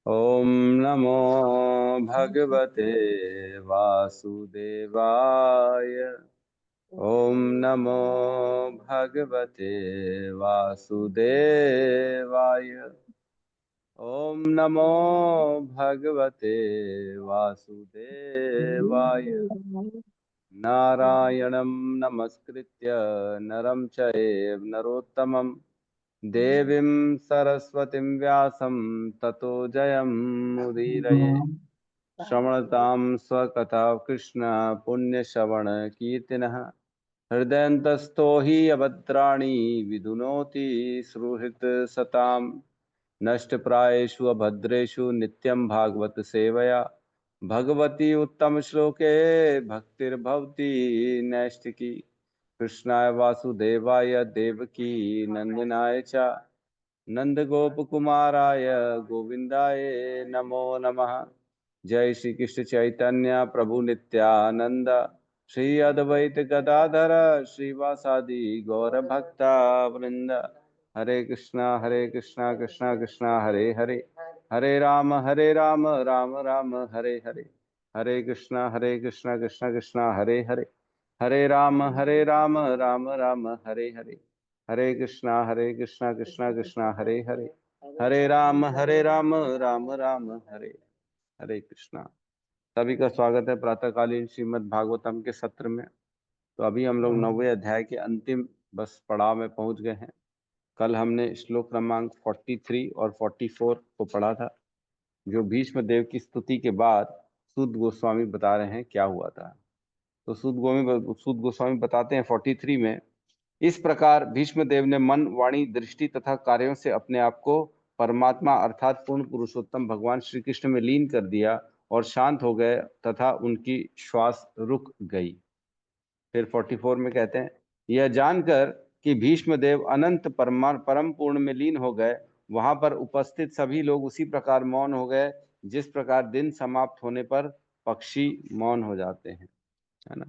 ॐ नमो भगवते वासुदेवाय। ॐ नमो भगवते वासुदेवाय। ॐ नमो भगवते वासुदेवाय। नारायणं नमस्कृत्य नरं चैव नरोत्तमं देवीं सरस्वतीं व्यासं ततो जयमुदीरये। श्रवणतां स्वकथा कृष्ण पुण्यश्रवण कीर्तिनः हृदयन्तस्थो हि अभद्राणि विधुनोति सुहृत् सताम् नष्टप्रायेषु अभद्रेषु नित्यं भागवत सेवया भगवती उत्तम श्लोके भक्तिर्भवति नैष्टिकी। कृष्णाय वासुदेवाय देवकी नंदनाय च नंदगोपकुमाराय गोविंदाय नमो नमः। जय श्री कृष्ण चैतन्य प्रभु नित्यानंद श्री अद्वैत गदाधर श्रीवासादि गौर भक्ता वृंद। हरे कृष्णा कृष्णा कृष्णा हरे हरे, हरे राम राम राम हरे हरे। हरे कृष्णा कृष्णा कृष्णा हरे हरे, हरे राम राम राम हरे हरे। हरे कृष्णा कृष्णा कृष्णा हरे हरे, हरे राम राम राम हरे हरे कृष्णा। सभी का स्वागत है प्रातःकालीन श्रीमद् भागवतम के सत्र में। तो अभी हम लोग 9वें अध्याय के अंतिम बस पड़ाव में पहुंच गए हैं। कल हमने श्लोक क्रमांक 43 और 44 को पढ़ा था, जो भीष्म देव की स्तुति के बाद सूत गोस्वामी बता रहे हैं क्या हुआ था। तो सूत गोस्वामी बताते हैं 43 में, इस प्रकार भीष्म देव ने मन वाणी दृष्टि तथा कार्यों से अपने आप को परमात्मा अर्थात पूर्ण पुरुषोत्तम भगवान श्री कृष्ण में लीन कर दिया और शांत हो गए तथा उनकी श्वास रुक गई। फिर 44 में कहते हैं, यह जानकर कि भीष्म देव अनंत परम पूर्ण में लीन हो गए, वहां पर उपस्थित सभी लोग उसी प्रकार मौन हो गए जिस प्रकार दिन समाप्त होने पर पक्षी मौन हो जाते हैं, है ना।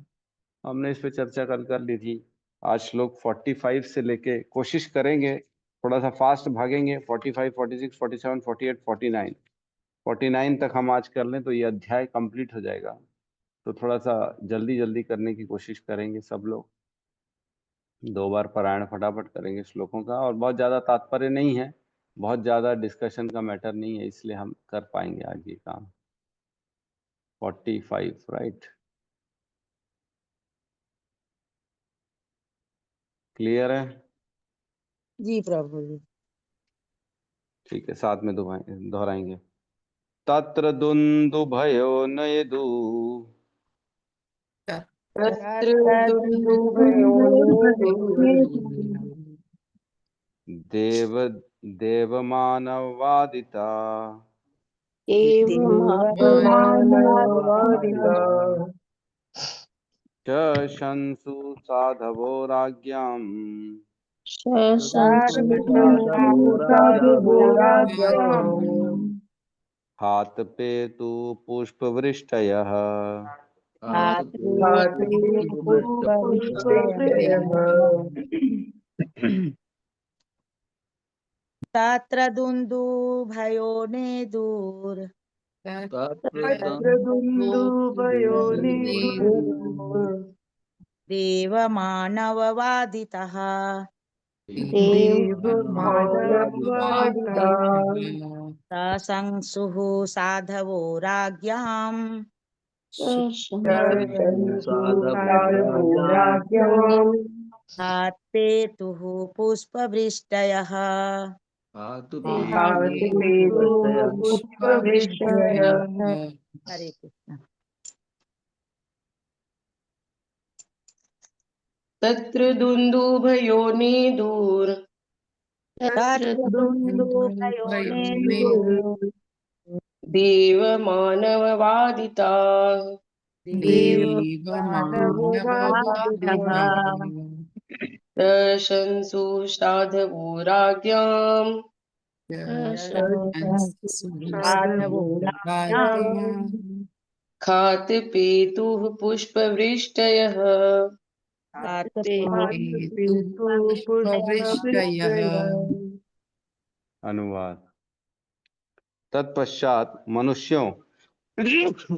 हमने इस पे चर्चा कल कर ली थी। आज श्लोक 45 से लेके कोशिश करेंगे, थोड़ा सा फास्ट भागेंगे, 45, 46, 47, 48, 49, 49 तक हम आज कर लें तो ये अध्याय कंप्लीट हो जाएगा। तो थोड़ा सा जल्दी जल्दी करने की कोशिश करेंगे सब लोग। 2 बार पारायण फटाफट करेंगे श्लोकों का, और बहुत ज़्यादा तात्पर्य नहीं है, बहुत ज़्यादा डिस्कशन का मैटर नहीं है, इसलिए हम कर पाएंगे आज ये काम। 45 राइट, क्लियर है? जी प्रभु जी। ठीक है, साथ में दोहराएंगे। तत्र दुन्दुभयो नयदु तत्र दुन्दुभयोर्नयदु देव देवमानवादिता देवमानवादिता शंसु साधवो राज्ञाम् साधवो राज्ञाम् हातपेतु पुष्पवृष्टयः पुष्पवृष्टयः तत्र दुन्दुभयो नेदुर् तत्र दुन्दुभयोर्नयदु देवमानववादितः देवमानवादिता सशंसुः साधवो राज्ञाम् शंसु साधवो राज्ञाम् हात्पेतुः पुष्पवृष्टयः। हातपेतु पुष्पवृष्टयः। हरे कृष्ण। तत्र दुन्दुभयोर्नयदुर् तत्र दुन्दुभयो नेदुर् देवमानववादिता देवमानववादितः दशंसु साधवो राज्ञाम् साधवो राज्ञाम् खातपेतुः पुष्पवृष्टयः अनुवाद। तत्पश्चात मनुष्यों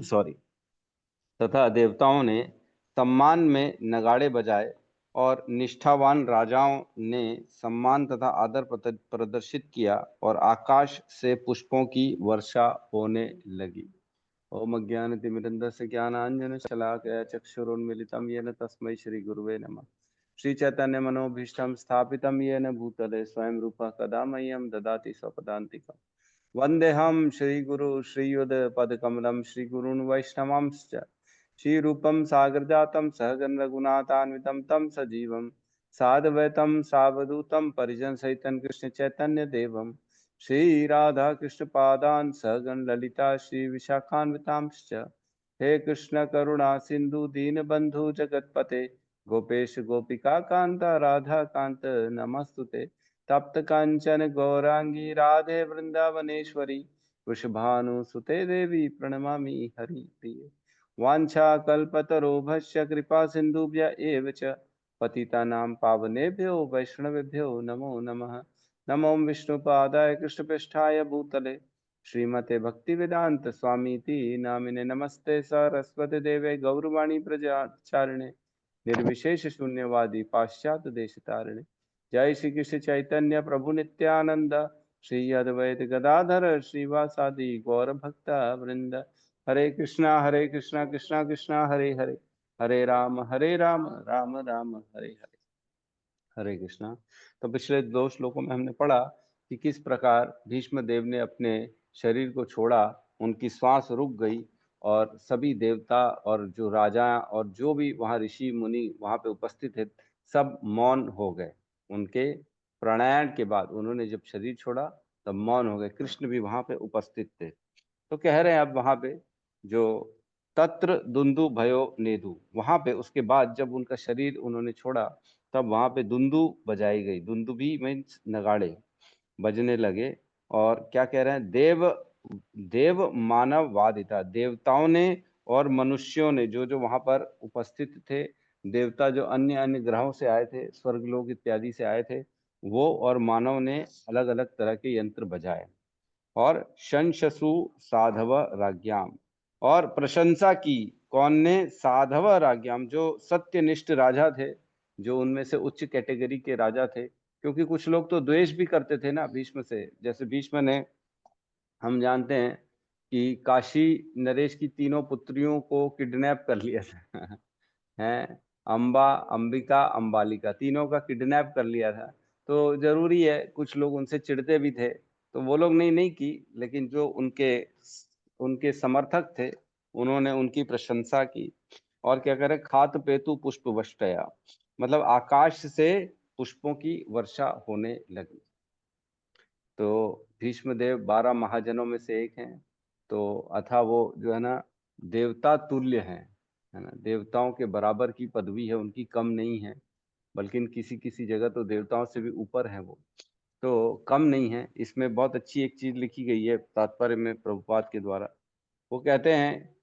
सॉरी तथा देवताओं ने सम्मान में नगाड़े बजाए और निष्ठावान राजाओं ने सम्मान तथा आदर प्रदर्शित किया और आकाश से पुष्पों की वर्षा होने लगी। ओम अज्ञानतिमिरन्धस्य ज्ञानाञ्जन शलाकया चक्षुरुन्मीलितं येन तस्मै श्री गुरुवे नमः। श्री चैतन्य मनोभीष्टं स्थापितं येन भूतले स्वयं रूपः कदा मह्यं ददाति स्वपदान्तिकम्। वन्देऽहं श्रीगुरु श्रीयुतपदकमलं श्रीगुरून् वैष्णवांश्च श्रीरूपं सागरजातं सहगण रघुनाथान्वितं तं सजीवं साद्वैतं सावधूतं परिजनसहितं कृष्ण चैतन्य देवं श्री राधा कृष्ण पादान सहगण ललिता श्री विशाखान्वितांश्च। हे कृष्ण करुणा सिंधु दीनबंधु जगतपते गोपेश गोपिका कांत राधा कांत नमस्तुते। तप्त कांचन गौरांगी राधे वृंदावनेश्वरी वृषभानुसुते देवी प्रणमामि हरिप्रिये। वाञ्छा कल्पतरोभस्य कृपा सिन्धुभ्य एव च पतितानां पावनेभ्यो वैष्णवेभ्यो नमो नमः। नमो विष्णुपादाय कृष्णपृष्ठाय भूतले श्रीमते भक्तिवेदांत स्वामीति नामिने नमस्ते सरस्वती देवे गौरवाणी प्रचारिणे निर्विशेष शून्यवादी पाश्चात्य देश तारिणे। जय श्री कृष्ण चैतन्य प्रभु नित्यानंद श्री अद्वैत गदाधर श्रीवासादि गौर भक्ता वृंद। हरे कृष्णा कृष्णा कृष्णा हरे हरे हरे राम राम राम हरे हरे। हरे कृष्णा। तो पिछले 2 श्लोकों में हमने पढ़ा कि किस प्रकार भीष्म देव ने अपने शरीर को छोड़ा, उनकी श्वास रुक गई और सभी देवता और जो राजा और जो भी वहाँ ऋषि मुनि वहाँ पे उपस्थित थे सब मौन हो गए। उनके प्राणायाम के बाद उन्होंने जब शरीर छोड़ा तब मौन हो गए। कृष्ण भी वहाँ पे उपस्थित थे। तो कह रहे हैं अब वहाँ पे जो तत्र दुंदु भयो नेदु, वहाँ पे उसके बाद जब उनका शरीर उन्होंने छोड़ा तब वहाँ पे दुंदु बजाई गई। दुंदु भी मीन्स नगाड़े बजने लगे। और क्या कह रहे हैं, देव मानव वादिता, देवताओं ने और मनुष्यों ने जो जो वहाँ पर उपस्थित थे, देवता जो अन्य अन्य ग्रहों से आए थे, स्वर्गलोक इत्यादि से आए थे, वो और मानव ने अलग अलग तरह के यंत्र बजाए और शंशसु साधव राज्ञाम, और प्रशंसा की। कौन ने? साधव राज्ञाम, जो सत्यनिष्ठ राजा थे, जो उनमें से उच्च कैटेगरी के राजा थे। क्योंकि कुछ लोग तो द्वेष भी करते थे ना भीष्म से। जैसे भीष्म ने, हम जानते हैं कि काशी नरेश की तीनों पुत्रियों को किडनैप कर लिया था हैं, अंबा, अंबिका, अंबालिका, तीनों का किडनैप कर लिया था। तो जरूरी है, कुछ लोग उनसे चिढ़ते भी थे, तो वो लोग नहीं की, लेकिन जो उनके उनके समर्थक थे उन्होंने उनकी प्रशंसा की। और क्या करे, खात पेतु पुष्प वष्टया, मतलब आकाश से पुष्पों की वर्षा होने लगी। तो भीष्मदेव 12 महाजनों में से एक हैं। तो अथा वो जो है ना देवता तुल्य हैं, है ना, देवताओं के बराबर की पदवी है उनकी, कम नहीं है, बल्कि किसी किसी जगह तो देवताओं से भी ऊपर है वो, तो कम नहीं है। इसमें बहुत अच्छी एक चीज लिखी गई है तात्पर्य में प्रभुपाद के द्वारा। वो कहते हैं,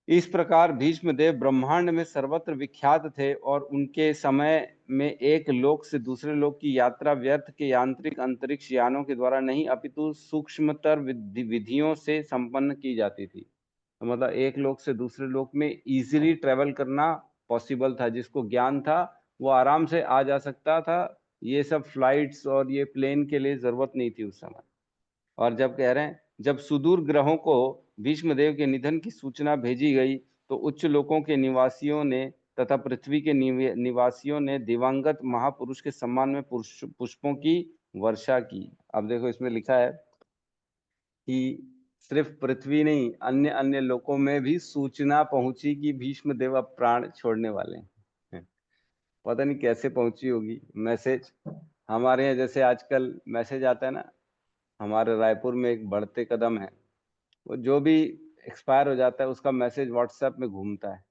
इस प्रकार भीष्मदेव ब्रह्मांड में सर्वत्र विख्यात थे और उनके समय में एक लोक से दूसरे लोक की यात्रा व्यर्थ के यांत्रिक अंतरिक्ष यानों के द्वारा नहीं अपितु सूक्ष्मतर विधियों से संपन्न की जाती थी। तो मतलब एक लोक से दूसरे लोक में इजीली ट्रेवल करना पॉसिबल था। जिसको ज्ञान था वो आराम से आ जा सकता था। ये सब फ्लाइट्स और ये प्लेन के लिए जरूरत नहीं थी उस समय। और जब कह रहे हैं, जब सुदूर ग्रहों को भीष्मदेव के निधन की सूचना भेजी गई तो उच्च लोकों के निवासियों ने तथा पृथ्वी के निवासियों ने दिवंगत महापुरुष के सम्मान में पुष्पों की वर्षा की। अब देखो इसमें लिखा है कि सिर्फ पृथ्वी नहीं, अन्य अन्य लोकों में भी सूचना पहुंची कि भीष्मदेव अब प्राण छोड़ने वाले हैं। पता नहीं कैसे पहुंची होगी मैसेज। हमारे यहाँ जैसे आजकल मैसेज आता है ना, हमारे रायपुर में एक बढ़ते कदम है, वो जो भी एक्सपायर हो जाता है उसका मैसेज व्हाट्सएप में घूमता है।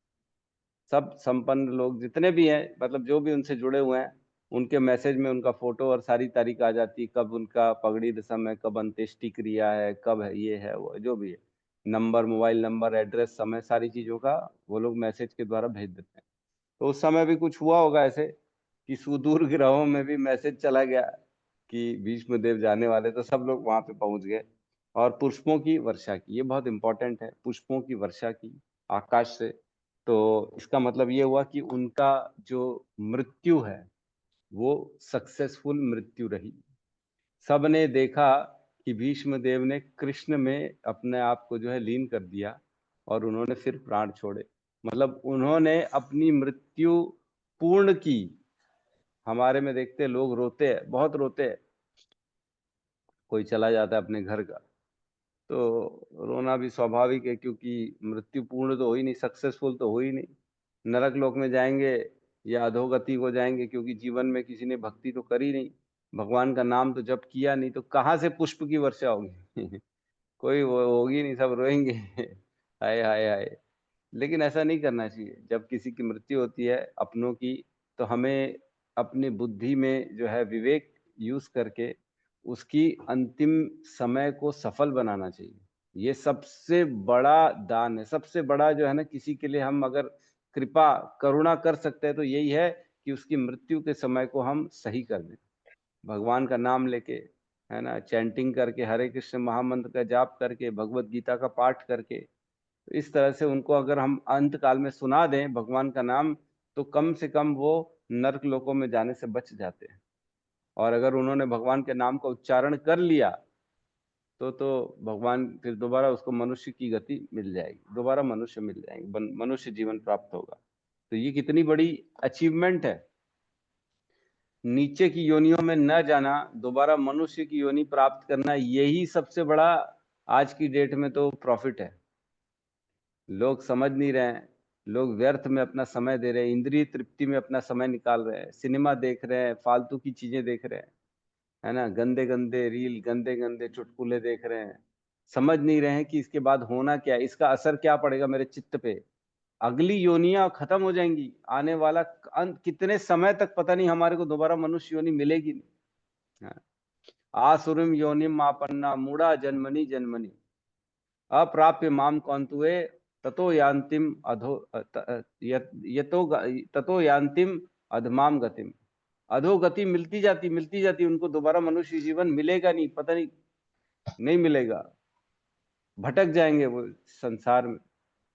सब संपन्न लोग जितने भी हैं, मतलब जो भी उनसे जुड़े हुए हैं, उनके मैसेज में उनका फोटो और सारी तारीख आ जाती है, कब उनका पगड़ी दशम है, कब अंत्येष्टि क्रिया है, कब है, ये है वो, जो भी है, नंबर, मोबाइल नंबर, एड्रेस, समय, सारी चीजों का वो लोग मैसेज के द्वारा भेज देते हैं। तो उस समय भी कुछ हुआ होगा ऐसे कि सुदूर ग्रहों में भी मैसेज चला गया कि भीष्म देव जाने वाले, तो सब लोग वहां पे पहुंच गए। और पुष्पों की वर्षा की। ये बहुत इंपॉर्टेंट है, पुष्पों की वर्षा की आकाश से। तो इसका मतलब ये हुआ कि उनका जो मृत्यु है वो सक्सेसफुल मृत्यु रही। सबने देखा कि भीष्म देव ने कृष्ण में अपने आप को जो है लीन कर दिया और उन्होंने फिर प्राण छोड़े। मतलब उन्होंने अपनी मृत्यु पूर्ण की। हमारे में देखते हैं लोग रोते हैं, बहुत रोते हैं, कोई चला जाता है अपने घर का, तो रोना भी स्वाभाविक है, क्योंकि मृत्यु पूर्ण तो हो ही नहीं, सक्सेसफुल तो हो ही नहीं। नरक लोक में जाएंगे या अधोगति को जाएंगे, क्योंकि जीवन में किसी ने भक्ति तो करी नहीं, भगवान का नाम तो जप किया नहीं, तो कहाँ से पुष्प की वर्षा होगी कोई वो होगी नहीं, सब रोएंगे हाय हाय हाय। लेकिन ऐसा नहीं करना चाहिए। जब किसी की मृत्यु होती है अपनों की, तो हमें अपनी बुद्धि में जो है विवेक यूज करके उसकी अंतिम समय को सफल बनाना चाहिए। ये सबसे बड़ा दान है, सबसे बड़ा जो है ना, किसी के लिए हम अगर कृपा करुणा कर सकते हैं तो यही है कि उसकी मृत्यु के समय को हम सही कर दें। भगवान का नाम लेके, है ना, चैंटिंग करके, हरे कृष्ण महामंत्र का जाप करके, भगवत गीता का पाठ करके, तो इस तरह से उनको अगर हम अंत काल में सुना दें भगवान का नाम, तो कम से कम वो नरक लोकों में जाने से बच जाते हैं। और अगर उन्होंने भगवान के नाम का उच्चारण कर लिया तो भगवान फिर दोबारा उसको मनुष्य की गति मिल जाएगी, दोबारा मनुष्य मिल जाएंगे, मनुष्य जीवन प्राप्त होगा। तो ये कितनी बड़ी अचीवमेंट है। नीचे की योनियों में न जाना, दोबारा मनुष्य की योनि प्राप्त करना, यही सबसे बड़ा आज की डेट में तो प्रॉफिट है। लोग समझ नहीं रहे हैं, लोग व्यर्थ में अपना समय दे रहे हैं, इंद्रिय तृप्ति में अपना समय निकाल रहे हैं, सिनेमा देख रहे हैं, फालतू की चीजें देख रहे हैं, है ना, गंदे गंदे रील, गंदे गंदे चुटकुले देख रहे हैं। समझ नहीं रहे हैं कि इसके बाद होना क्या है, इसका असर क्या पड़ेगा मेरे चित्त पे। अगली योनियां खत्म हो जाएंगी, आने वाला कितने समय तक पता नहीं, हमारे को दोबारा मनुष्य योनि मिलेगी नहीं। हाँ। आसुरिम योनिम आपन्ना मूढ़ा जन्मनि जन्मनि अप्राप्य माम कौंतुए ततो यान्तिम अधो यतो ततो यान्तिम अधमाम गतिम। अधोगति मिलती जाती उनको, दोबारा मनुष्य जीवन मिलेगा नहीं, पता नहीं, नहीं मिलेगा, भटक जाएंगे वो संसार में,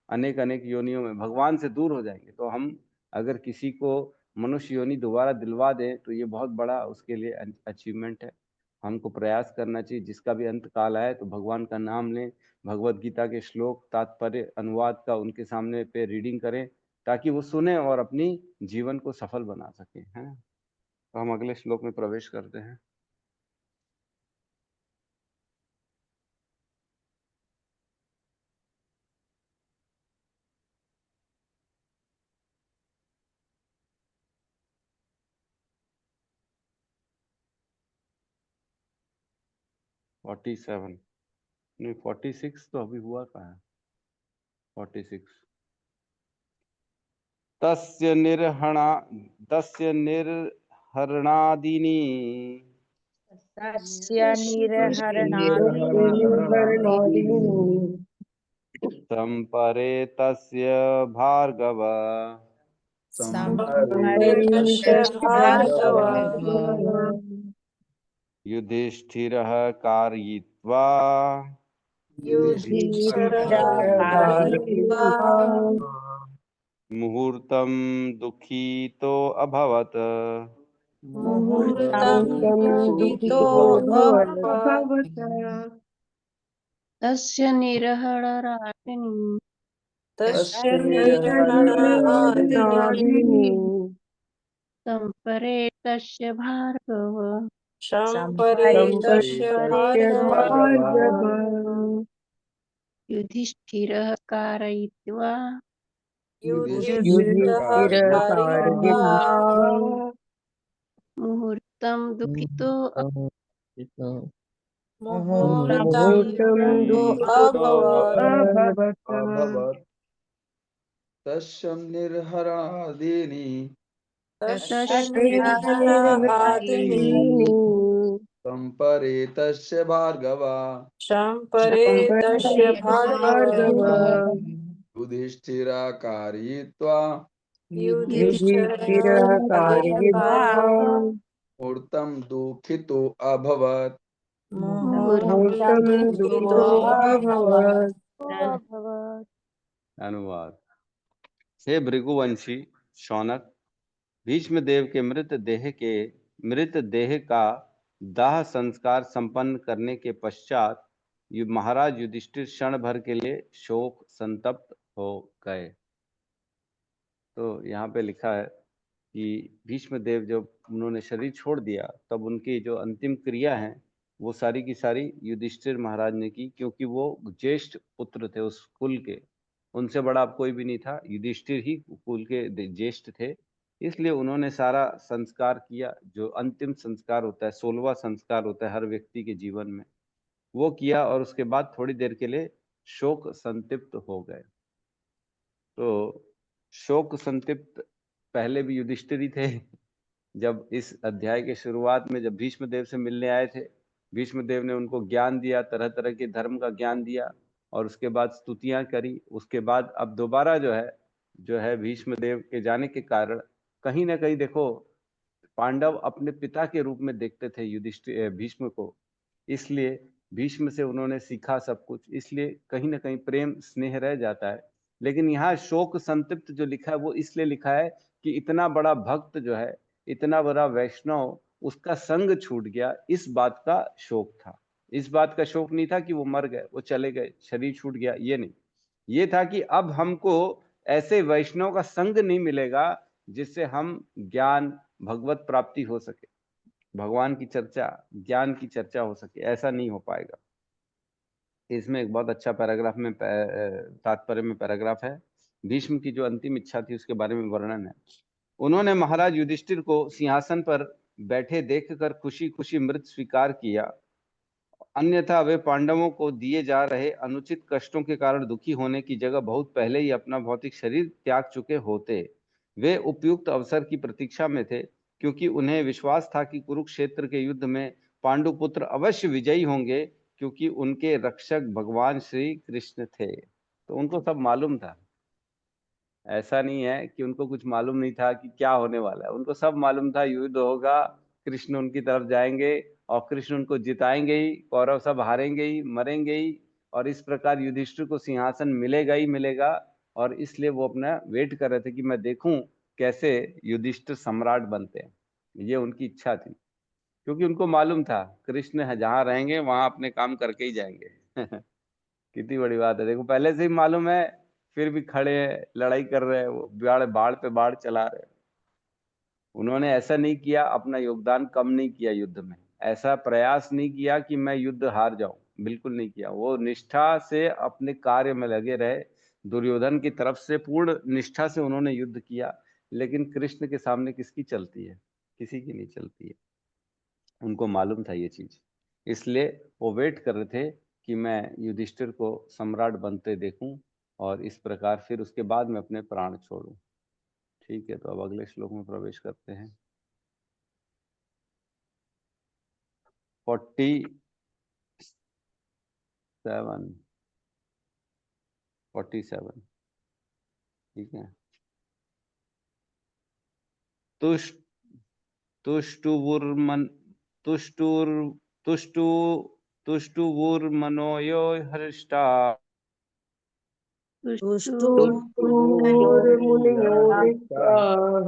अनेक अनेक योनियों में भगवान से दूर हो जाएंगे। तो हम अगर किसी को मनुष्य योनि दोबारा दिलवा दें तो ये बहुत बड़ा उसके लिए अचीवमेंट है। हमको प्रयास करना चाहिए, जिसका भी अंत काल आए तो भगवान का नाम लें, भगवत गीता के श्लोक तात्पर्य अनुवाद का उनके सामने पे रीडिंग करें, ताकि वो सुने और अपनी जीवन को सफल बना सके, है ना। तो हम अगले श्लोक में प्रवेश करते हैं। फोर्टी सेवन नहीं, 46 तो अभी हुआ कहाँ है। 46 तस्य निर्हरणादीनि तस्य निर्हरणादीनि संपरे तस्य भार्गव संपरेतस्य भार्गव युधिष्ठिरः कारयित्वा युधिष्ठिरः मुहूर्तं दुःखितो अभवत्। मुहूर्तं दुःखितो अभवत्। तस्य निरहरणादिनि तस्य निर्हरणादीनि संपरे तस्य भार्गव संपरेतस्य भार्गव युधिष्ठिरः कारयित्वा युधिष्ठिरः कारयित्वा मुहूर्तं दुःखितो मुहूर्तं दुःखितो अभवत्। तस्य निर्हरादीनि तस्य निर्हरणादीनि संपरे तस्य भार्गव संपरेतस्य भार्गव युधिष्ठिरः कारयित्वा युधिष्ठिरः कारयित्वा मुहूर्तं दुःखितो अभवत्। मुहूर्तं भूतं दुःखितो अभवत्। अभवत्। अनुवाद। हे भृगुवंशी शौनक, भीष्म देव के मृत देह का दाह संस्कार संपन्न करने के पश्चात महाराज युधिष्ठिर क्षण भर के लिए शोक संतप्त हो गए। तो यहाँ पे लिखा है कि भीष्म देव जब उन्होंने शरीर छोड़ दिया तब उनकी जो अंतिम क्रिया है वो सारी की सारी युधिष्ठिर महाराज ने की, क्योंकि वो ज्येष्ठ पुत्र थे उस कुल के। उनसे बड़ा अब कोई भी नहीं था, युधिष्ठिर ही कुल के ज्येष्ठ थे। इसलिए उन्होंने सारा संस्कार किया, जो अंतिम संस्कार होता है, 16वां संस्कार होता है हर व्यक्ति के जीवन में, वो किया। और उसके बाद थोड़ी देर के लिए शोक संतप्त हो गए। तो शोक संतप्त पहले भी युधिष्ठिर ही थे। जब इस अध्याय के शुरुआत में जब भीष्म देव से मिलने आए थे, भीष्म देव ने उनको ज्ञान दिया, तरह तरह के धर्म का ज्ञान दिया और उसके बाद स्तुतियां करी। उसके बाद अब दोबारा जो है भीष्म देव के जाने के कारण कहीं ना कहीं देखो, पांडव अपने पिता के रूप में देखते थे युधिष्ठिर भीष्म को, इसलिए भीष्म से उन्होंने सीखा सब कुछ, इसलिए कहीं ना कहीं प्रेम स्नेह रह जाता है। लेकिन यहाँ शोक संतप्त जो लिखा है वो इसलिए लिखा है कि इतना बड़ा भक्त जो है, इतना बड़ा वैष्णव, उसका संग छूट गया, इस बात का शोक था। इस बात का शोक नहीं था कि वो मर गए, वो चले गए, शरीर छूट गया, ये नहीं। ये था कि अब हमको ऐसे वैष्णव का संग नहीं मिलेगा जिससे हम ज्ञान भगवत प्राप्ति हो सके, भगवान की चर्चा, ज्ञान की चर्चा हो सके, ऐसा नहीं हो पाएगा। इसमें एक बहुत अच्छा पैराग्राफ में तात्पर्य में पैराग्राफ है। भीष्म की जो अंतिम इच्छा थी उसके बारे में वर्णन है। उन्होंने महाराज युधिष्ठिर को सिंहासन पर बैठे देखकर खुशी खुशी मृत स्वीकार किया, अन्यथा वे पांडवों को दिए जा रहे अनुचित कष्टों के कारण दुखी होने की जगह बहुत पहले ही अपना भौतिक शरीर त्याग चुके होते। वे उपयुक्त अवसर की प्रतीक्षा में थे, क्योंकि उन्हें विश्वास था कि कुरुक्षेत्र के युद्ध में पांडुपुत्र अवश्य विजयी होंगे, क्योंकि उनके रक्षक भगवान श्री कृष्ण थे। तो उनको सब मालूम था, ऐसा नहीं है कि उनको कुछ मालूम नहीं था कि क्या होने वाला है। उनको सब मालूम था युद्ध होगा, कृष्ण उनकी तरफ जाएंगे और कृष्ण उनको जिताएंगे ही, कौरव सब हारेंगे ही, मरेंगे ही, और इस प्रकार युधिष्ठिर को सिंहासन मिलेगा ही मिलेगा। और इसलिए वो अपना वेट कर रहे थे कि मैं देखूं कैसे युधिष्ठिर सम्राट बनते हैं। ये उनकी इच्छा थी, क्योंकि उनको मालूम था कृष्ण है जहाँ रहेंगे वहां अपने काम करके ही जाएंगे। कितनी बड़ी बात है, देखो पहले से ही मालूम है, फिर भी खड़े हैं, लड़ाई कर रहे हैं, वो बाढ़ बाढ़ पे बाढ़ चला रहे हैं। उन्होंने ऐसा नहीं किया, अपना योगदान कम नहीं किया युद्ध में, ऐसा प्रयास नहीं किया कि मैं युद्ध हार जाऊं, बिल्कुल नहीं किया। वो निष्ठा से अपने कार्य में लगे रहे, दुर्योधन की तरफ से पूर्ण निष्ठा से उन्होंने युद्ध किया। लेकिन कृष्ण के सामने किसकी चलती है, किसी की नहीं चलती है। उनको मालूम था ये चीज, इसलिए वो वेट कर रहे थे कि मैं युधिष्ठिर को सम्राट बनते देखूं और इस प्रकार फिर उसके बाद में अपने प्राण छोड़ूं। ठीक है, तो अब अगले श्लोक में प्रवेश करते हैं। 47, 47। ठीक है। तुष्ट तुष्टुवुर्मन तुष्टुर तुष्टु तुष्टुवुर्मनोयो हृष्टा तुष्टु तुष्टुर्मुनियो दृष्टाः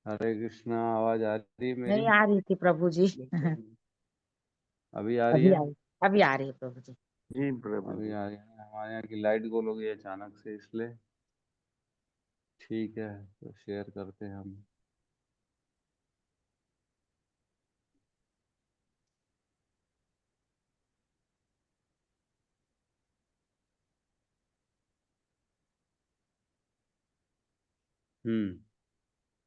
हरे कृष्णा। आवाज आ रही है मेरी? नहीं आ रही थी प्रभु जी। अभी आ रही है? अभी आ रही है प्रभु जी। जी प्रभु अभी जी। आ रही है। हमारे यहाँ की लाइट गोल हो गई अचानक से, इसलिए ठीक है, तो शेयर करते हैं हम।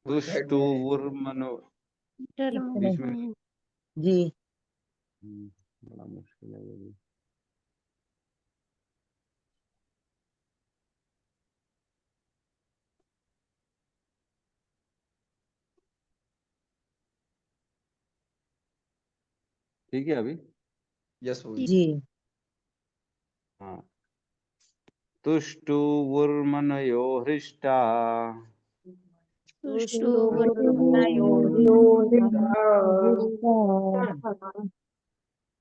उस साइड में तुष्टुवुर्मनो धर्म बीच में जी बड़ा मुश्किल है ये भी। ठीक है अभी। यस प्रभु जी। जी हाँ। तुष्टुवुर्मनयो हृष्टा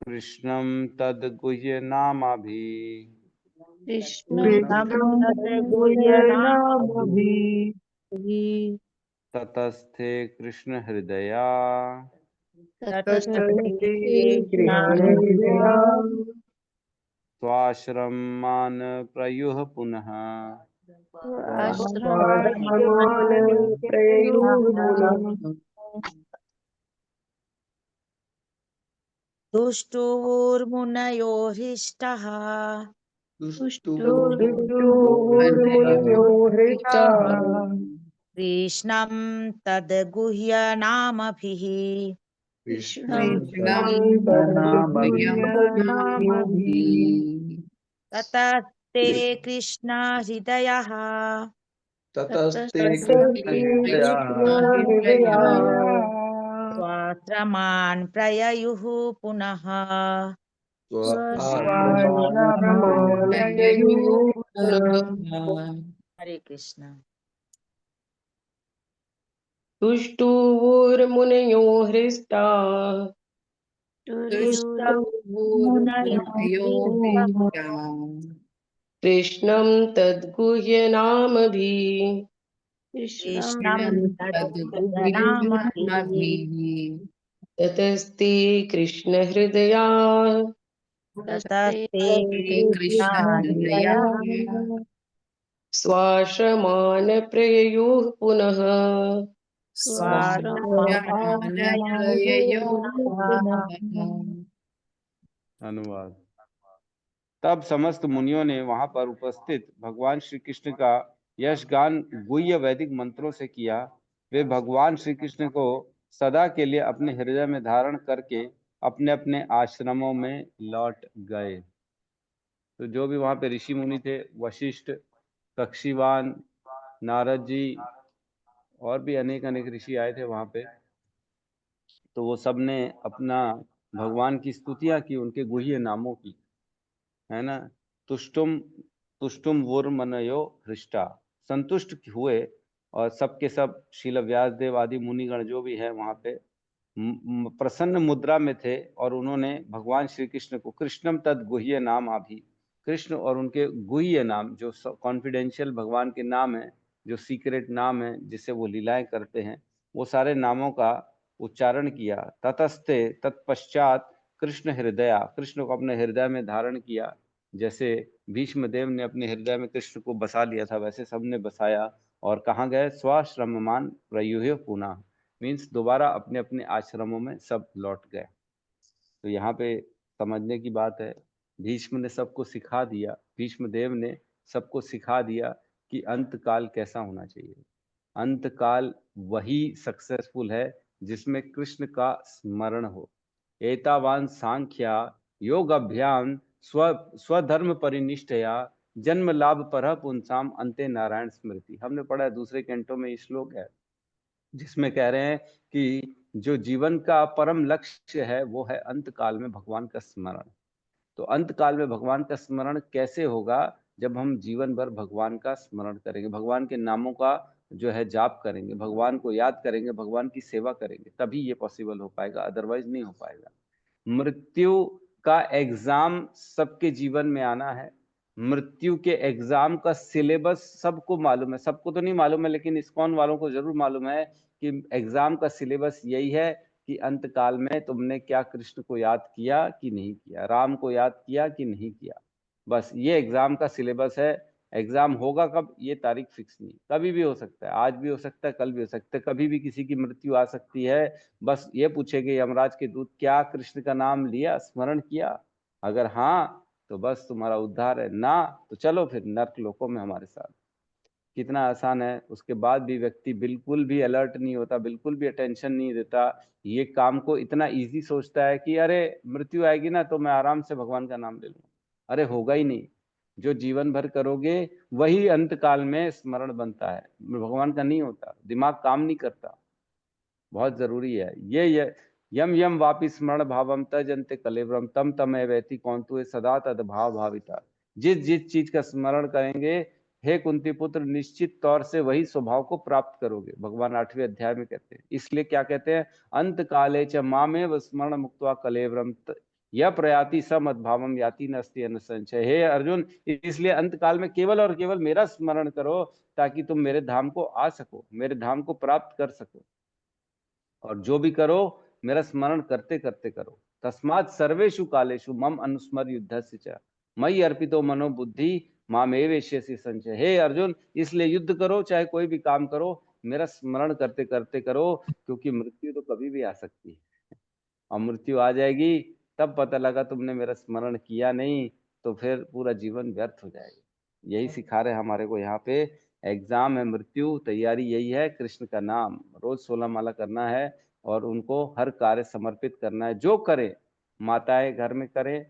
कृष्णं तद्गुह्यनामभि कृष्णं ततस्थे कृष्ण हृदया स्वाश्रमान् प्रयुः पुनः आश्रम दुष्टुर्मुनयो हृष्टः कृष्णं तद्गुह्यनामभिः ततस्ते कृष्ण हृदयः ततस्ते स्वाश्रमान् प्रययुः पुनः हरे कृष्ण। तुष्टुवुर्मुनयो हृष्टा कृष्णं तद्गुह्यनामभिः कृष्णं तद्गुह्यनामभिः ततस्ते कृष्णहृदया ततस्ते कृष्ण हृदयः स्वाश्रमान् प्रययुः पुनः स्वाश्रमान् प्रययुः पुनः। अनुवाद। तब समस्त मुनियों ने वहां पर उपस्थित भगवान श्री कृष्ण का यशगान गुह्य वैदिक मंत्रों से किया। वे भगवान श्री कृष्ण को सदा के लिए अपने हृदय में धारण करके अपने अपने आश्रमों में लौट गए। तो जो भी वहां पे ऋषि मुनि थे, वशिष्ठ, कक्षीवान, नारद जी और भी अनेक अनेक ऋषि आए थे वहां पे, तो वो सब ने अपना भगवान की स्तुतियां की, उनके गुह्य नामों की, है ना। तुष्टुम तुष्टुम वुर्मनयो हृष्टा, संतुष्ट हुए, और सबके सब शील व्यासदेव आदि मुनिगण जो भी है वहां पे प्रसन्न मुद्रा में थे, और उन्होंने भगवान श्री कृष्ण को कृष्णम तद गुह्य नाम आभि, कृष्ण और उनके गुह्य नाम जो कॉन्फिडेंशियल भगवान के नाम है, जो सीक्रेट नाम है जिससे वो लीलाएं करते हैं, वो सारे नामों का उच्चारण किया। ततस्ते तत्पश्चात कृष्ण हृदया, कृष्ण को अपने हृदय में धारण किया। जैसे भीष्म देव ने अपने हृदय में कृष्ण को बसा लिया था, वैसे सबने बसाया। और कहाँ गए? स्वाश्रममान प्रयुह्य पुनः, मीन्स दोबारा अपने अपने आश्रमों में सब लौट गए। तो यहाँ पे समझने की बात है, भीष्म ने सबको सिखा दिया, भीष्म देव ने सबको सिखा दिया कि अंत काल कैसा होना चाहिए। अंत काल वही सक्सेसफुल है जिसमें कृष्ण का स्मरण हो। एतावान सांख्या योग अभ्याम स्वधर्म परिनिष्ठया जन्म लाभ पर पुंसाम अंते नारायण स्मृति। हमने पढ़ा है, दूसरे कैंटो में ये श्लोक है जिसमें कह रहे हैं कि जो जीवन का परम लक्ष्य है वो है अंत काल में भगवान का स्मरण। तो अंत काल में भगवान का स्मरण कैसे होगा? जब हम जीवन भर भगवान का स्मरण करेंगे, भगवान के नामों का जो है जाप करेंगे, भगवान को याद करेंगे, भगवान की सेवा करेंगे, तभी ये पॉसिबल हो पाएगा, अदरवाइज नहीं हो पाएगा। मृत्यु का एग्जाम सबके जीवन में आना है। मृत्यु के एग्जाम का सिलेबस सबको मालूम है, सबको तो नहीं मालूम है लेकिन इस्कॉन वालों को जरूर मालूम है कि एग्जाम का सिलेबस यही है कि अंत काल में तुमने क्या कृष्ण को याद किया कि नहीं किया, राम को याद किया कि नहीं किया। बस ये एग्जाम का सिलेबस है। एग्जाम होगा कब, ये तारीख फिक्स नहीं, कभी भी हो सकता है, आज भी हो सकता है, कल भी हो सकता है, कभी भी किसी की मृत्यु आ सकती है। बस ये पूछेंगे यमराज के दूत, क्या कृष्ण का नाम लिया, स्मरण किया? अगर हाँ तो बस तुम्हारा उद्धार है, ना तो चलो फिर नर्क लोकों में हमारे साथ। कितना आसान है। उसके बाद भी व्यक्ति बिल्कुल भी अलर्ट नहीं होता, बिल्कुल भी अटेंशन नहीं देता, ये काम को इतना इजी सोचता है कि अरे मृत्यु आएगी ना तो मैं आराम से भगवान का नाम ले लूंगा। अरे होगा ही नहीं। जो जीवन भर करोगे वही अंत काल में स्मरण बनता है, भगवान का नहीं होता। दिमाग काम नहीं करता। बहुत जरूरी है ये यम यम वापि स्मरण भावम तजन्ते कलेवरम तम तमेवेति कौंतु सदा तद भाव भाविता। जिस जिस चीज का स्मरण करेंगे हे कुंती पुत्र, निश्चित तौर से वही स्वभाव को प्राप्त करोगे। भगवान 8वें अध्याय में कहते हैं। इसलिए क्या कहते हैं, अंत काले च मामेव स्मरण मुक्त्वा कलेवरम यह प्रयाति समद्भावम याति नस्ति अनुसंशय। हे अर्जुन, इसलिए अंत काल में केवल और केवल मेरा स्मरण करो ताकि तुम मेरे धाम को आ सको, मेरे धाम को प्राप्त कर सको। और जो भी करो मेरा स्मरण करते करते करो। तस्मात् सर्वेषु कालेषु मम अनुस्मर युद्धस्य च मयि अर्पितो मनो बुद्धि मामेवेष्यसि संचय। हे अर्जुन, इसलिए युद्ध करो, चाहे कोई भी काम करो, मेरा स्मरण करते करते करो, क्योंकि मृत्यु तो कभी भी आ सकती है। और मृत्यु आ जाएगी तब पता लगा तुमने मेरा स्मरण किया नहीं, तो फिर पूरा जीवन व्यर्थ हो जाएगा। यही सिखा रहे हमारे को यहाँ पे। एग्जाम है मृत्यु, तैयारी यही है, कृष्ण का नाम रोज 16 माला करना है और उनको हर कार्य समर्पित करना है। जो करें, माताएं घर में करें,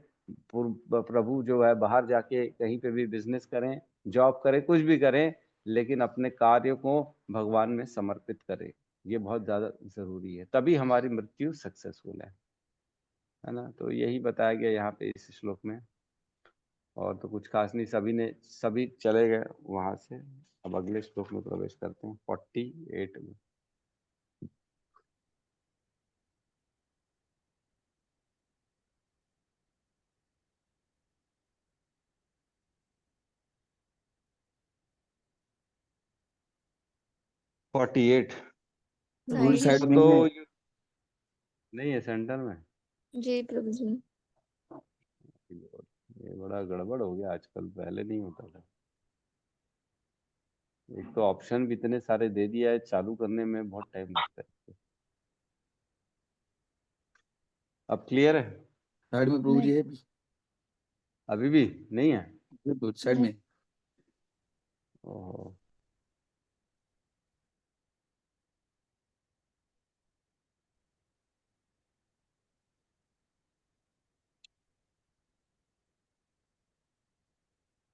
प्रभु जो है बाहर जाके कहीं पे भी बिजनेस करें, जॉब करें, कुछ भी करें, लेकिन अपने कार्यों को भगवान में समर्पित करें। ये बहुत ज्यादा जरूरी है, तभी हमारी मृत्यु सक्सेसफुल है ना। तो यही बताया गया यहाँ पे इस श्लोक में। और तो कुछ खास नहीं, सभी चले गए वहां से। अब अगले श्लोक में प्रवेश करते हैं 48 में। प्रभु जी साइड में तो है। नहीं है सेंटर में। जी प्रभु जी। ये बड़ा गड़बड़ हो गया आजकल, पहले नहीं होता था। एक तो ऑप्शन भी इतने सारे दे दिया है, चालू करने में बहुत टाइम लगता है। अब क्लियर है? साइड में प्रभु जी है। अभी भी नहीं है? प्रभु जी साइड में। ओहो,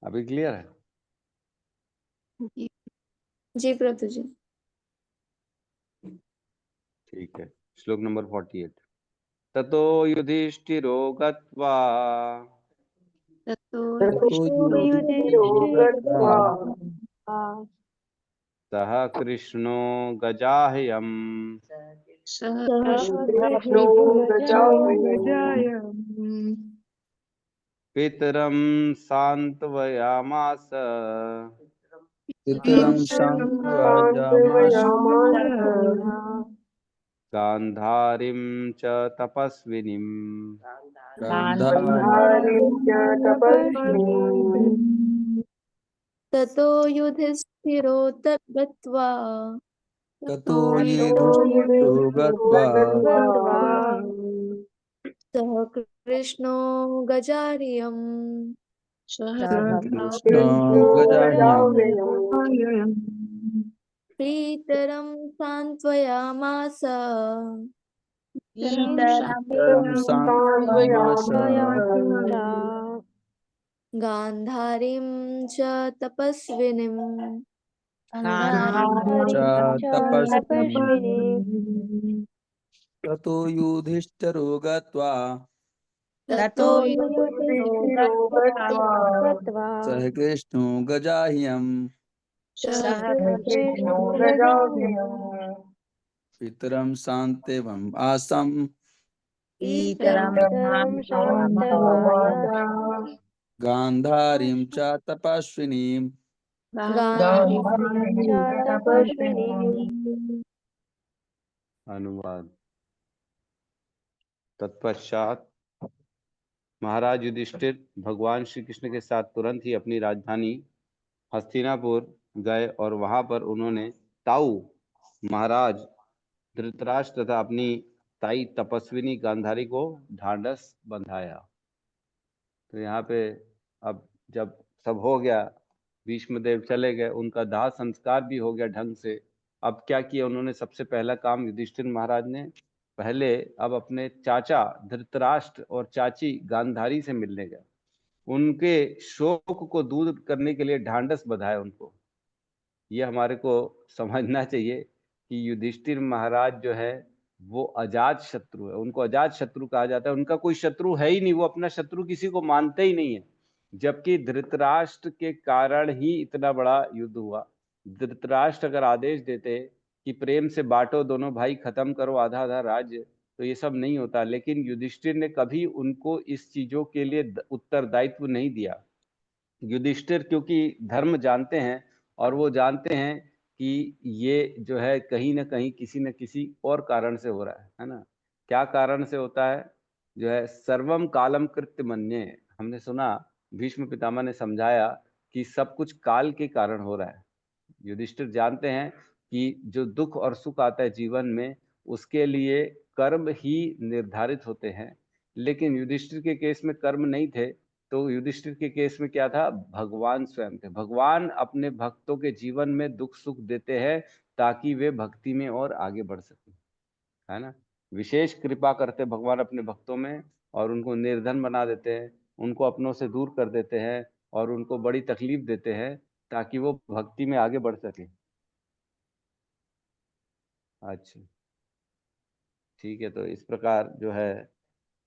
अभी क्लियर है? जी प्रभु जी। ठीक है। श्लोक नंबर 48। ततो युधिष्ठिरो गत्वा ततो सह कृष्णो गजाह्यम् सह पितरं सान्त्वयामास पितरं सांत्वयामास गान्धारीं च तपस्विनीम्। ततो युधिष्ठिरो गत्वा ततो युधिष्ठिरो गत्वा सह कृष्णो गजार्यम् कृष्णो गजाह्यम् पीतरं सान्त्वयामास पितरं सांत्वयामास गान्धारीं च तपस्विनीम् च तपस्विनीम्। ततो युधिष्ठिरो गत्वा ततो सह कृष्णो गजाह्यम् पितरं शान्त्यवम् आसम् गान्धारीं च तपस्विनीम् अनुवाद। तत्पश्चात महाराज युधिष्ठिर भगवान श्री कृष्ण के साथ तुरंत ही अपनी राजधानी हस्तिनापुर गए और वहां पर उन्होंने ताऊ महाराज धृतराष्ट्र तथा अपनी ताई तपस्विनी गांधारी को ढांढस बंधाया। तो यहाँ पे अब जब सब हो गया, भीष्मदेव चले गए, उनका दाह संस्कार भी हो गया ढंग से। अब क्या किया उन्होंने, सबसे पहला काम युधिष्ठिर महाराज ने पहले अब अपने चाचा धृतराष्ट्र और चाची गांधारी से मिलने गए। उनके शोक को दूर करने के लिए ढांढस बंधाया उनको। ये हमारे को समझना चाहिए कि युधिष्ठिर महाराज जो है वो अजात शत्रु है, उनको अजात शत्रु कहा जाता है। उनका कोई शत्रु है ही नहीं, वो अपना शत्रु किसी को मानते ही नहीं है। जबकि धृतराष्ट्र के कारण ही इतना बड़ा युद्ध हुआ। धृतराष्ट्र अगर आदेश देते कि प्रेम से बांटो, दोनों भाई खत्म करो आधा आधा राज्य, तो ये सब नहीं होता। लेकिन युधिष्ठिर ने कभी उनको इस चीजों के लिए उत्तरदायित्व नहीं दिया। युधिष्ठिर क्योंकि धर्म जानते हैं और वो जानते हैं कि ये जो है कहीं ना कहीं किसी न किसी और कारण से हो रहा है ना। क्या कारण से होता है? जो है सर्वम कालम कृत्य मन्ये, हमने सुना भीष्म पितामह ने समझाया कि सब कुछ काल के कारण हो रहा है। युधिष्ठिर जानते हैं कि जो दुख और सुख आता है जीवन में, उसके लिए कर्म ही निर्धारित होते हैं। लेकिन युधिष्ठिर के केस में कर्म नहीं थे, तो युधिष्ठिर के केस में क्या था? भगवान स्वयं थे। भगवान अपने भक्तों के जीवन में दुख सुख देते हैं ताकि वे भक्ति में और आगे बढ़ सकें, है ना। विशेष कृपा करते भगवान अपने भक्तों में और उनको निर्धन बना देते हैं, उनको अपनों से दूर कर देते हैं और उनको बड़ी तकलीफ देते हैं ताकि वो भक्ति में आगे बढ़ सके। अच्छा, ठीक है। तो इस प्रकार जो है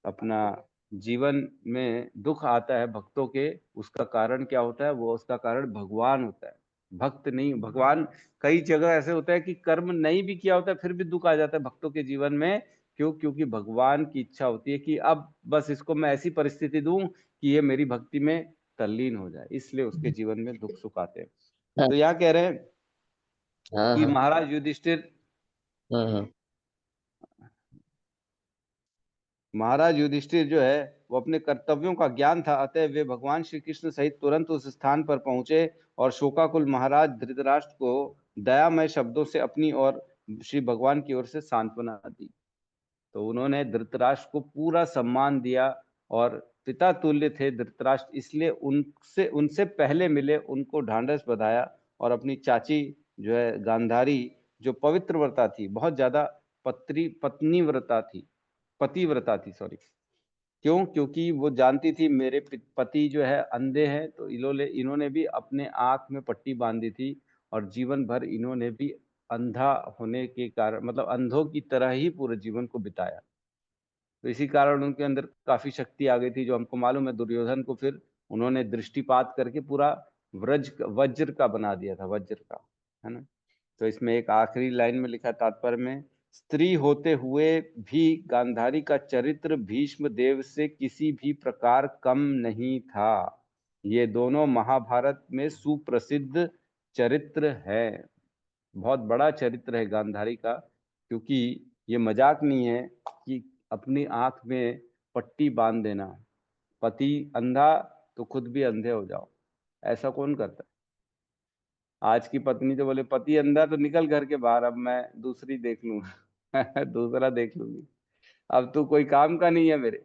अपना जीवन में दुख आता है भक्तों के, उसका कारण क्या होता है? वो उसका कारण भगवान होता है, भक्त नहीं। भगवान कई जगह ऐसे होता है कि कर्म नहीं भी किया होता है फिर भी दुख आ जाता है भक्तों के जीवन में। क्यों? क्योंकि भगवान की इच्छा होती है कि अब बस इसको मैं ऐसी परिस्थिति दूं कि ये मेरी भक्ति में तल्लीन हो जाए, इसलिए उसके जीवन में दुख सुख आते हैं। तो यहाँ कह रहे हैं हाँ कि हाँ महाराज युधिष्ठिर हाँ महाराज युधिष्ठिर जो है वो अपने कर्तव्यों का ज्ञान था, अतः वे भगवान श्री कृष्ण सहित तुरंत उस स्थान पर पहुंचे और शोकाकुल महाराज धृतराष्ट्र को दयामय शब्दों से अपनी और श्री भगवान की ओर से सांत्वना दी। तो उन्होंने धृतराष्ट्र को पूरा सम्मान दिया और पिता तुल्य थे धृतराष्ट्र, इसलिए उनसे उनसे पहले मिले, उनको ढांढस बंधाया और अपनी चाची जो है गांधारी, जो पवित्र व्रता थी, बहुत ज्यादा पत्नी व्रता थी, पतिव्रता थी, सॉरी। क्यों? क्योंकि वो जानती थी मेरे पति जो है अंधे हैं, तो इन्होंने भी अपने आंख में पट्टी बांधी थी और जीवन भर इन्होंने भी अंधा होने के कारण, मतलब अंधों की तरह ही पूरे जीवन को बिताया। तो इसी कारण उनके अंदर काफी शक्ति आ गई थी, जो हमको मालूम है दुर्योधन को फिर उन्होंने दृष्टिपात करके पूरा वज्र का बना दिया था, वज्र का, है ना। तो इसमें एक आखिरी लाइन में लिखा तात्पर्य में, स्त्री होते हुए भी गांधारी का चरित्र भीष्म देव से किसी भी प्रकार कम नहीं था। ये दोनों महाभारत में सुप्रसिद्ध चरित्र है। बहुत बड़ा चरित्र है गांधारी का, क्योंकि ये मजाक नहीं है कि अपनी आंख में पट्टी बांध देना। पति अंधा तो खुद भी अंधे हो जाओ, ऐसा कौन करता है? आज की पत्नी तो बोले पति अंधा तो निकल घर के बाहर, अब मैं दूसरी देख लूंगा दूसरा देख लूंगी, अब तू कोई काम का नहीं है मेरे,